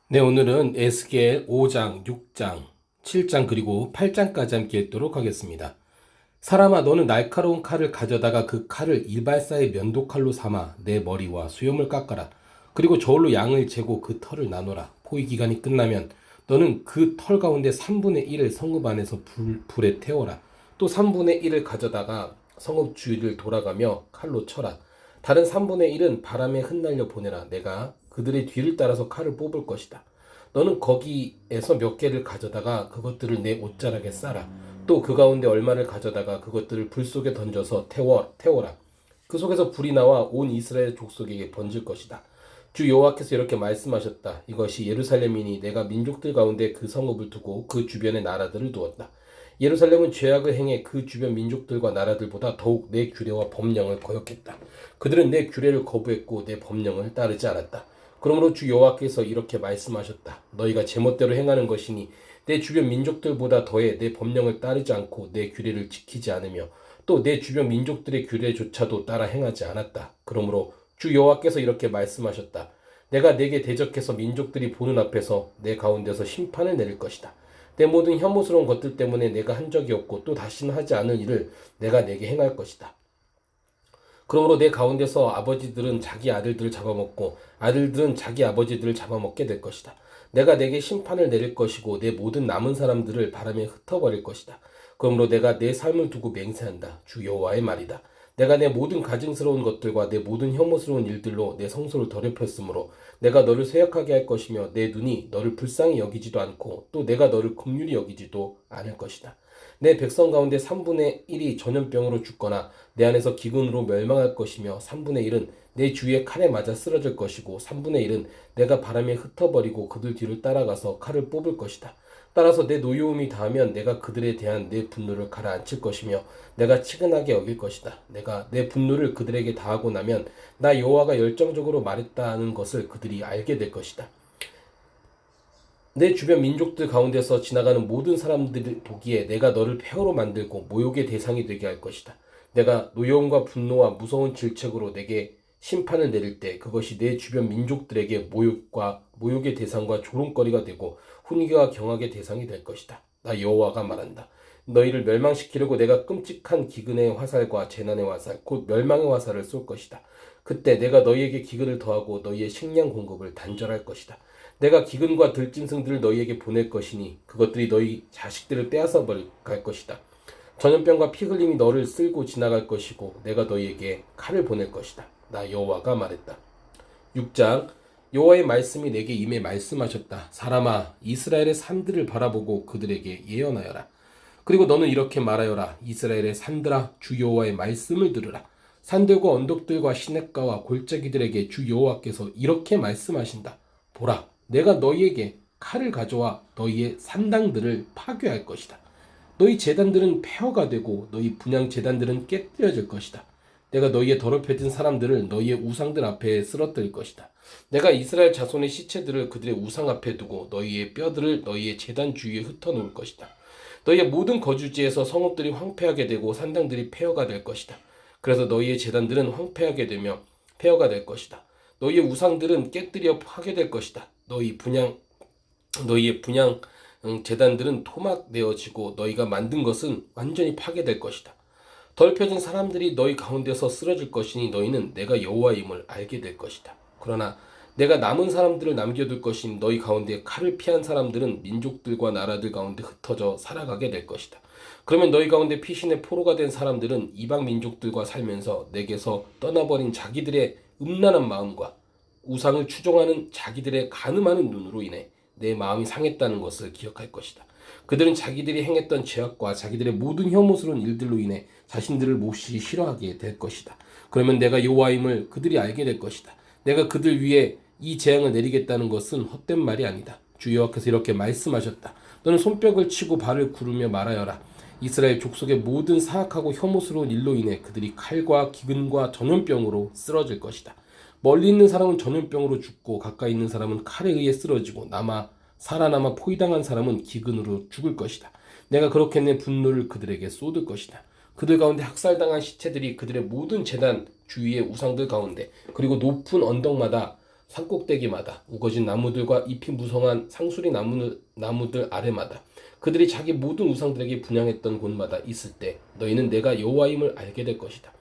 네, 오늘은 에스겔 5장, 6장, 7장 그리고 8장까지 함께 읽도록 하겠습니다. 사람아, 너는 날카로운 칼을 가져다가 그 칼을 이발사의 면도칼로 삼아 내 머리와 수염을 깎아라. 그리고 저울로 양을 재고 그 털을 나눠라. 포위 기간이 끝나면 너는 그 털 가운데 3분의 1을 성읍 안에서 불에 태워라. 또 3분의 1을 가져다가 성읍 주위를 돌아가며 칼로 쳐라. 다른 3분의 1은 바람에 흩날려 보내라. 내가 그들의 뒤를 따라서 칼을 뽑을 것이다. 너는 거기에서 몇 개를 가져다가 그것들을 내 옷자락에 싸라. 또 그 가운데 얼마를 가져다가 그것들을 불 속에 던져서 태워라. 그 속에서 불이 나와 온 이스라엘 족속에게 번질 것이다. 주 여호와께서 이렇게 말씀하셨다. 이것이 예루살렘이니 내가 민족들 가운데 그 성읍을 두고 그 주변의 나라들을 두었다. 예루살렘은 죄악을 행해 그 주변 민족들과 나라들보다 더욱 내 규례와 법령을 거역했다. 그들은 내 규례를 거부했고 내 법령을 따르지 않았다. 그러므로 주 여호와께서 이렇게 말씀하셨다. 너희가 제멋대로 행하는 것이니 내 주변 민족들보다 더해 내 법령을 따르지 않고 내 규례를 지키지 않으며 또 내 주변 민족들의 규례조차도 따라 행하지 않았다. 그러므로 주 여호와께서 이렇게 말씀하셨다. 내가 내게 대적해서 민족들이 보는 앞에서 내 가운데서 심판을 내릴 것이다. 내 모든 혐오스러운 것들 때문에 내가 한 적이 없고 또 다시는 하지 않을 일을 내가 내게 행할 것이다. 그러므로 내 가운데서 아버지들은 자기 아들들을 잡아먹고 아들들은 자기 아버지들을 잡아먹게 될 것이다. 내가 내게 심판을 내릴 것이고 내 모든 남은 사람들을 바람에 흩어버릴 것이다. 그러므로 내가 내 삶을 두고 맹세한다. 주 여호와의 말이다. 내가 내 모든 가증스러운 것들과 내 모든 혐오스러운 일들로 내 성소를 더럽혔으므로 내가 너를 쇠약하게 할 것이며 내 눈이 너를 불쌍히 여기지도 않고 또 내가 너를 긍휼히 여기지도 않을 것이다. 내 백성 가운데 3분의 1이 전염병으로 죽거나 내 안에서 기근으로 멸망할 것이며 3분의 1은 내 주위에 칼에 맞아 쓰러질 것이고 3분의 1은 내가 바람에 흩어버리고 그들 뒤를 따라가서 칼을 뽑을 것이다. 따라서 내 노여움이 닿으면 내가 그들에 대한 내 분노를 가라앉힐 것이며 내가 치근하게 여길 것이다. 내가 내 분노를 그들에게 다하고 나면 나 여호와가 열정적으로 말했다는 것을 그들이 알게 될 것이다. 내 주변 민족들 가운데서 지나가는 모든 사람들이 보기에 내가 너를 폐허로 만들고 모욕의 대상이 되게 할 것이다. 내가 노여움과 분노와 무서운 질책으로 내게 심판을 내릴 때 그것이 내 주변 민족들에게 모욕의 대상과 조롱거리가 되고 훈계와 경악의 대상이 될 것이다. 나 여호와가 말한다. 너희를 멸망시키려고 내가 끔찍한 기근의 화살과 재난의 화살, 곧 멸망의 화살을 쏠 것이다. 그때 내가 너희에게 기근을 더하고 너희의 식량 공급을 단절할 것이다. 내가 기근과 들짐승들을 너희에게 보낼 것이니 그것들이 너희 자식들을 빼앗아 갈 것이다. 전염병과 피 흘림이 너를 쓸고 지나갈 것이고 내가 너희에게 칼을 보낼 것이다. 나 여호와가 말했다. 6장 여호와의 말씀이 내게 임해 말씀하셨다. 사람아, 이스라엘의 산들을 바라보고 그들에게 예언하여라. 그리고 너는 이렇게 말하여라. 이스라엘의 산들아, 주 여호와의 말씀을 들으라. 산들과 언덕들과 시냇가와 골짜기들에게 주 여호와께서 이렇게 말씀하신다. 보라, 내가 너희에게 칼을 가져와 너희의 산당들을 파괴할 것이다. 너희 제단들은 폐허가 되고 너희 분향 제단들은 깨뜨려질 것이다. 내가 너희의 더럽혀진 사람들을 너희의 우상들 앞에 쓰러뜨릴 것이다. 내가 이스라엘 자손의 시체들을 그들의 우상 앞에 두고 너희의 뼈들을 너희의 제단 주위에 흩어놓을 것이다. 너희의 모든 거주지에서 성읍들이 황폐하게 되고 산당들이 폐허가 될 것이다. 그래서 너희의 제단들은 황폐하게 되며 폐허가 될 것이다. 너희의 우상들은 깨뜨려 파괴될 것이다. 너희의 분향 제단들은 토막되어지고 너희가 만든 것은 완전히 파괴될 것이다. 더럽혀진 사람들이 너희 가운데서 쓰러질 것이니 너희는 내가 여호와임을 알게 될 것이다. 그러나 내가 남은 사람들을 남겨둘 것인 너희 가운데 칼을 피한 사람들은 민족들과 나라들 가운데 흩어져 살아가게 될 것이다. 그러면 너희 가운데 피신의 포로가 된 사람들은 이방 민족들과 살면서 내게서 떠나버린 자기들의 음란한 마음과 우상을 추종하는 자기들의 간음하는 눈으로 인해 내 마음이 상했다는 것을 기억할 것이다. 그들은 자기들이 행했던 죄악과 자기들의 모든 혐오스러운 일들로 인해 자신들을 몹시 싫어하게 될 것이다. 그러면 내가 여호와임을 그들이 알게 될 것이다. 내가 그들 위에 이 재앙을 내리겠다는 것은 헛된 말이 아니다. 주 여호와께서 이렇게 말씀하셨다. 너는 손뼉을 치고 발을 구르며 말하여라. 이스라엘 족속의 모든 사악하고 혐오스러운 일로 인해 그들이 칼과 기근과 전염병으로 쓰러질 것이다. 멀리 있는 사람은 전염병으로 죽고 가까이 있는 사람은 칼에 의해 쓰러지고 살아남아 포위당한 사람은 기근으로 죽을 것이다. 내가 그렇게 내 분노를 그들에게 쏟을 것이다. 그들 가운데 학살당한 시체들이 그들의 모든 제단 주위의 우상들 가운데 그리고 높은 언덕마다 산꼭대기마다 우거진 나무들과 잎이 무성한 상수리 나무들 아래마다 그들이 자기 모든 우상들에게 분향했던 곳마다 있을 때 너희는 내가 여호와임을 알게 될 것이다.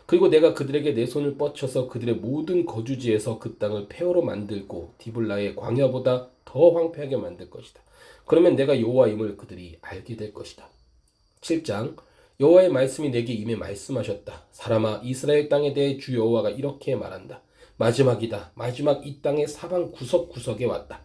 그리고 내가 그들에게 내 손을 뻗쳐서 그들의 모든 거주지에서 그 땅을 폐허로 만들고 디블라의 광야보다 더 황폐하게 만들 것이다. 그러면 내가 여호와임을 그들이 알게 될 것이다. 7장 여호와의 말씀이 내게 임해 말씀하셨다. 사람아, 이스라엘 땅에 대해 주 여호와가 이렇게 말한다. 마지막이다. 마지막 이 땅의 사방 구석구석에 왔다.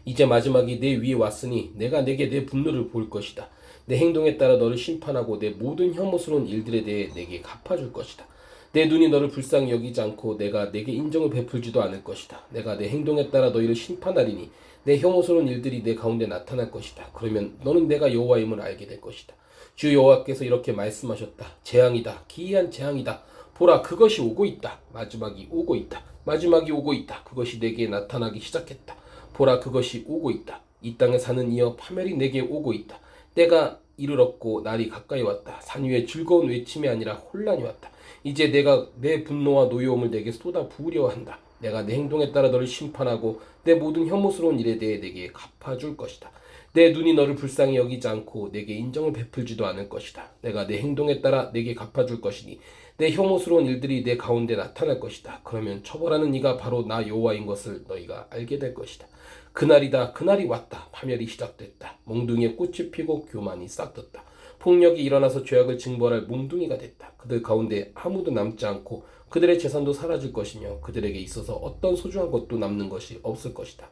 이제 마지막이 내 위에 왔으니 내가 내게 내 분노를 보일 것이다. 내 행동에 따라 너를 심판하고 내 모든 혐오스러운 일들에 대해 내게 갚아줄 것이다. 내 눈이 너를 불쌍히 여기지 않고 내가 내게 인정을 베풀지도 않을 것이다. 내가 내 행동에 따라 너희를 심판하리니 내 혐오스러운 일들이 내 가운데 나타날 것이다. 그러면 너는 내가 여호와임을 알게 될 것이다. 주 여호와께서 이렇게 말씀하셨다. 재앙이다. 기이한 재앙이다. 보라, 그것이 오고 있다. 마지막이 오고 있다. 마지막이 오고 있다. 그것이 내게 나타나기 시작했다. 보라, 그것이 오고 있다. 이 땅에 사는 이여, 파멸이 내게 오고 있다. 때가 이르렀고 날이 가까이 왔다. 산 위에 즐거운 외침이 아니라 혼란이 왔다. 이제 내가 내 분노와 노여움을 내게 쏟아 부으려 한다. 내가 내 행동에 따라 너를 심판하고 내 모든 혐오스러운 일에 대해 내게 갚아줄 것이다. 내 눈이 너를 불쌍히 여기지 않고 내게 인정을 베풀지도 않을 것이다. 내가 내 행동에 따라 내게 갚아줄 것이니 내 혐오스러운 일들이 내 가운데 나타날 것이다. 그러면 처벌하는 이가 바로 나 여호와인 것을 너희가 알게 될 것이다. 그날이다. 그날이 왔다. 파멸이 시작됐다. 몽둥이에 꽃이 피고 교만이 싹떴다. 폭력이 일어나서 죄악을 징벌할 몽둥이가 됐다. 그들 가운데 아무도 남지 않고 그들의 재산도 사라질 것이며 그들에게 있어서 어떤 소중한 것도 남는 것이 없을 것이다.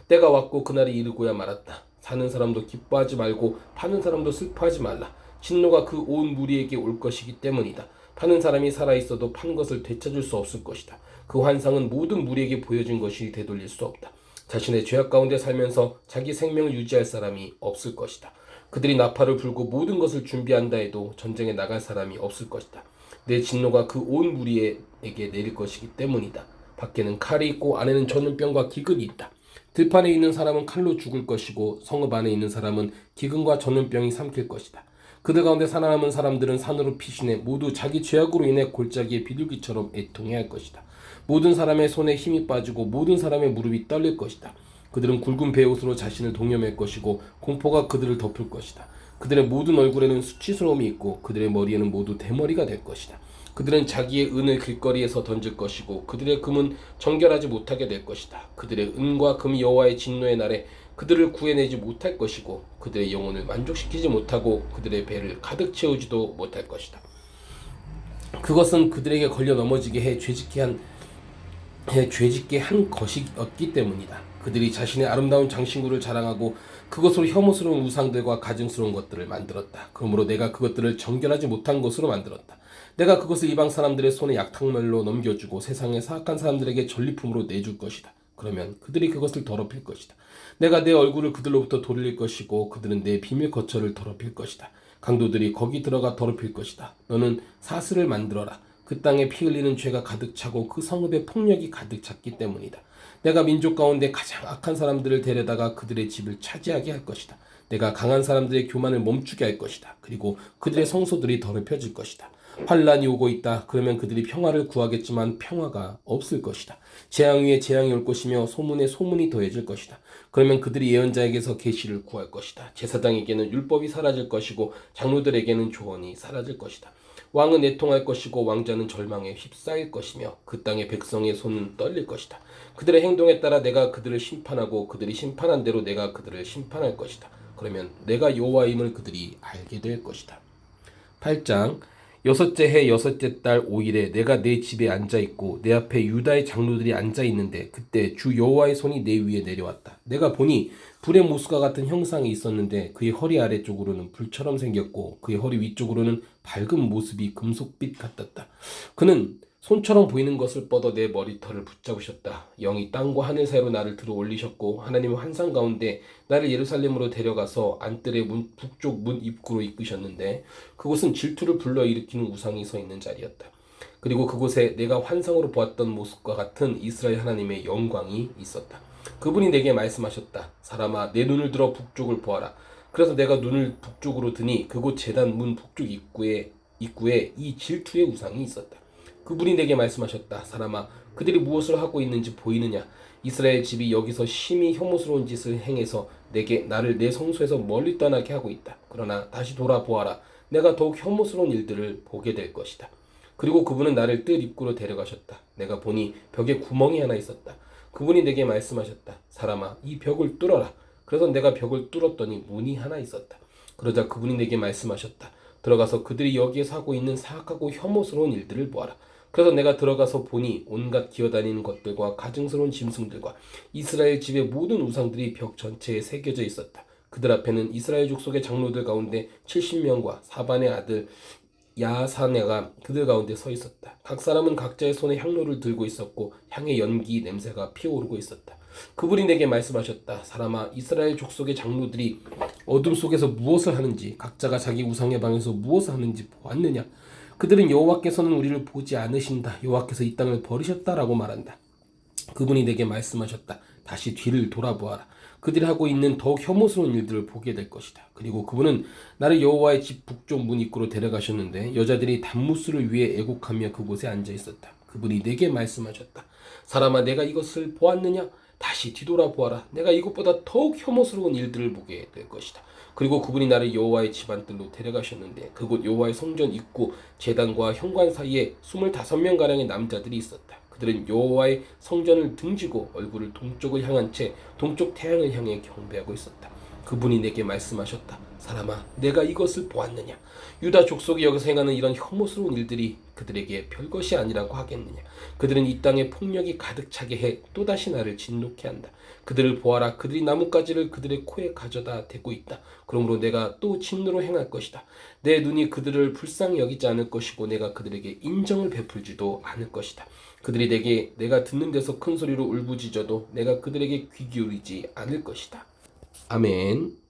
때가 왔고 그날이 이르고야 말았다. 사는 사람도 기뻐하지 말고 파는 사람도 슬퍼하지 말라. 진노가 그 온 무리에게 올 것이기 때문이다. 파는 사람이 살아있어도 판 것을 되찾을 수 없을 것이다. 그 환상은 모든 무리에게 보여진 것이 되돌릴 수 없다. 자신의 죄악 가운데 살면서 자기 생명을 유지할 사람이 없을 것이다. 그들이 나팔을 불고 모든 것을 준비한다 해도 전쟁에 나갈 사람이 없을 것이다. 내 진노가 그 온 무리에게 내릴 것이기 때문이다. 밖에는 칼이 있고 안에는 전염병과 기근이 있다. 들판에 있는 사람은 칼로 죽을 것이고 성읍 안에 있는 사람은 기근과 전염병이 삼킬 것이다. 그들 가운데 살아남은 사람들은 산으로 피신해 모두 자기 죄악으로 인해 골짜기의 비둘기처럼 애통해야 할 것이다. 모든 사람의 손에 힘이 빠지고 모든 사람의 무릎이 떨릴 것이다. 그들은 굵은 베옷으로 자신을 동여맬 것이고 공포가 그들을 덮을 것이다. 그들의 모든 얼굴에는 수치스러움이 있고 그들의 머리에는 모두 대머리가 될 것이다. 그들은 자기의 은을 길거리에서 던질 것이고 그들의 금은 정결하지 못하게 될 것이다. 그들의 은과 금이 여호와의 진노의 날에 그들을 구해내지 못할 것이고 그들의 영혼을 만족시키지 못하고 그들의 배를 가득 채우지도 못할 것이다. 그것은 그들에게 걸려 넘어지게 해 죄짓게 한 것이었기 때문이다. 그들이 자신의 아름다운 장신구를 자랑하고 그것으로 혐오스러운 우상들과 가증스러운 것들을 만들었다. 그러므로 내가 그것들을 정결하지 못한 것으로 만들었다. 내가 그것을 이방 사람들의 손에 약탕물로 넘겨주고 세상의 사악한 사람들에게 전리품으로 내줄 것이다. 그러면 그들이 그것을 더럽힐 것이다. 내가 내 얼굴을 그들로부터 돌릴 것이고 그들은 내 비밀 거처를 더럽힐 것이다. 강도들이 거기 들어가 더럽힐 것이다. 너는 사슬을 만들어라. 그 땅에 피 흘리는 죄가 가득 차고 그 성읍에 폭력이 가득 찼기 때문이다. 내가 민족 가운데 가장 악한 사람들을 데려다가 그들의 집을 차지하게 할 것이다. 내가 강한 사람들의 교만을 멈추게 할 것이다. 그리고 그들의 성소들이 더럽혀질 것이다. 환란이 오고 있다. 그러면 그들이 평화를 구하겠지만 평화가 없을 것이다. 재앙 위에 재앙이 올 것이며 소문에 소문이 더해질 것이다. 그러면 그들이 예언자에게서 계시를 구할 것이다. 제사장에게는 율법이 사라질 것이고 장로들에게는 조언이 사라질 것이다. 왕은 애통할 것이고 왕자는 절망에 휩싸일 것이며 그 땅의 백성의 손은 떨릴 것이다. 그들의 행동에 따라 내가 그들을 심판하고 그들이 심판한 대로 내가 그들을 심판할 것이다. 그러면 내가 여호와임을 그들이 알게 될 것이다. 8장 여섯째 해 여섯째 달 5일에 내가 내 집에 앉아있고 내 앞에 유다의 장로들이 앉아있는데 그때 주 여호와의 손이 내 위에 내려왔다. 내가 보니 불의 모수가 같은 형상이 있었는데 그의 허리 아래쪽으로는 불처럼 생겼고 그의 허리 위쪽으로는 밝은 모습이 금속빛 같았다. 그는 손처럼 보이는 것을 뻗어 내 머리털을 붙잡으셨다. 영이 땅과 하늘 사이로 나를 들어 올리셨고 하나님은 환상 가운데 나를 예루살렘으로 데려가서 안뜰의 북쪽 문 입구로 이끄셨는데 그곳은 질투를 불러일으키는 우상이 서 있는 자리였다. 그리고 그곳에 내가 환상으로 보았던 모습과 같은 이스라엘 하나님의 영광이 있었다. 그분이 내게 말씀하셨다. 사람아, 내 눈을 들어 북쪽을 보아라. 그래서 내가 눈을 북쪽으로 드니 그곳 제단 문 북쪽 입구에 이 질투의 우상이 있었다. 그분이 내게 말씀하셨다. 사람아, 그들이 무엇을 하고 있는지 보이느냐? 이스라엘 집이 여기서 심히 혐오스러운 짓을 행해서 나를 내 성소에서 멀리 떠나게 하고 있다. 그러나 다시 돌아보아라. 내가 더욱 혐오스러운 일들을 보게 될 것이다. 그리고 그분은 나를 뜰 입구로 데려가셨다. 내가 보니 벽에 구멍이 하나 있었다. 그분이 내게 말씀하셨다. 사람아, 이 벽을 뚫어라. 그래서 내가 벽을 뚫었더니 문이 하나 있었다. 그러자 그분이 내게 말씀하셨다. 들어가서 그들이 여기에서 하고 있는 사악하고 혐오스러운 일들을 보아라. 그래서 내가 들어가서 보니 온갖 기어다니는 것들과 가증스러운 짐승들과 이스라엘 집의 모든 우상들이 벽 전체에 새겨져 있었다. 그들 앞에는 이스라엘 족속의 장로들 가운데 70명과 사반의 아들 야사네가 그들 가운데 서 있었다. 각 사람은 각자의 손에 향로를 들고 있었고 향의 연기 냄새가 피어오르고 있었다. 그분이 내게 말씀하셨다. 사람아, 이스라엘 족속의 장로들이 어둠 속에서 무엇을 하는지, 각자가 자기 우상의 방에서 무엇을 하는지 보았느냐? 그들은 여호와께서는 우리를 보지 않으신다. 여호와께서 이 땅을 버리셨다라고 말한다. 그분이 내게 말씀하셨다. 다시 뒤를 돌아보아라. 그들이 하고 있는 더욱 혐오스러운 일들을 보게 될 것이다. 그리고 그분은 나를 여호와의 집 북쪽 문 입구로 데려가셨는데 여자들이 단무스를 위해 애곡하며 그곳에 앉아 있었다. 그분이 내게 말씀하셨다. 사람아, 내가 이것을 보았느냐? 다시 뒤돌아보아라. 내가 이것보다 더욱 혐오스러운 일들을 보게 될 것이다. 그리고 그분이 나를 여호와의 집안뜰로 데려가셨는데 그곳 여호와의 성전 입구 제단과 현관 사이에 25명가량의 남자들이 있었다. 그들은 여호와의 성전을 등지고 얼굴을 동쪽을 향한 채 동쪽 태양을 향해 경배하고 있었다. 그분이 내게 말씀하셨다. 사람아, 내가 이것을 보았느냐? 유다 족속이 여기서 행하는 이런 혐오스러운 일들이 그들에게 별것이 아니라고 하겠느냐? 그들은 이 땅에 폭력이 가득 차게 해 또다시 나를 진노케 한다. 그들을 보아라. 그들이 나뭇가지를 그들의 코에 가져다 대고 있다. 그러므로 내가 또 진노로 행할 것이다. 내 눈이 그들을 불쌍히 여기지 않을 것이고 내가 그들에게 인정을 베풀지도 않을 것이다. 그들이 내가 듣는 데서 큰 소리로 울부짖어도 내가 그들에게 귀 기울이지 않을 것이다. 아멘.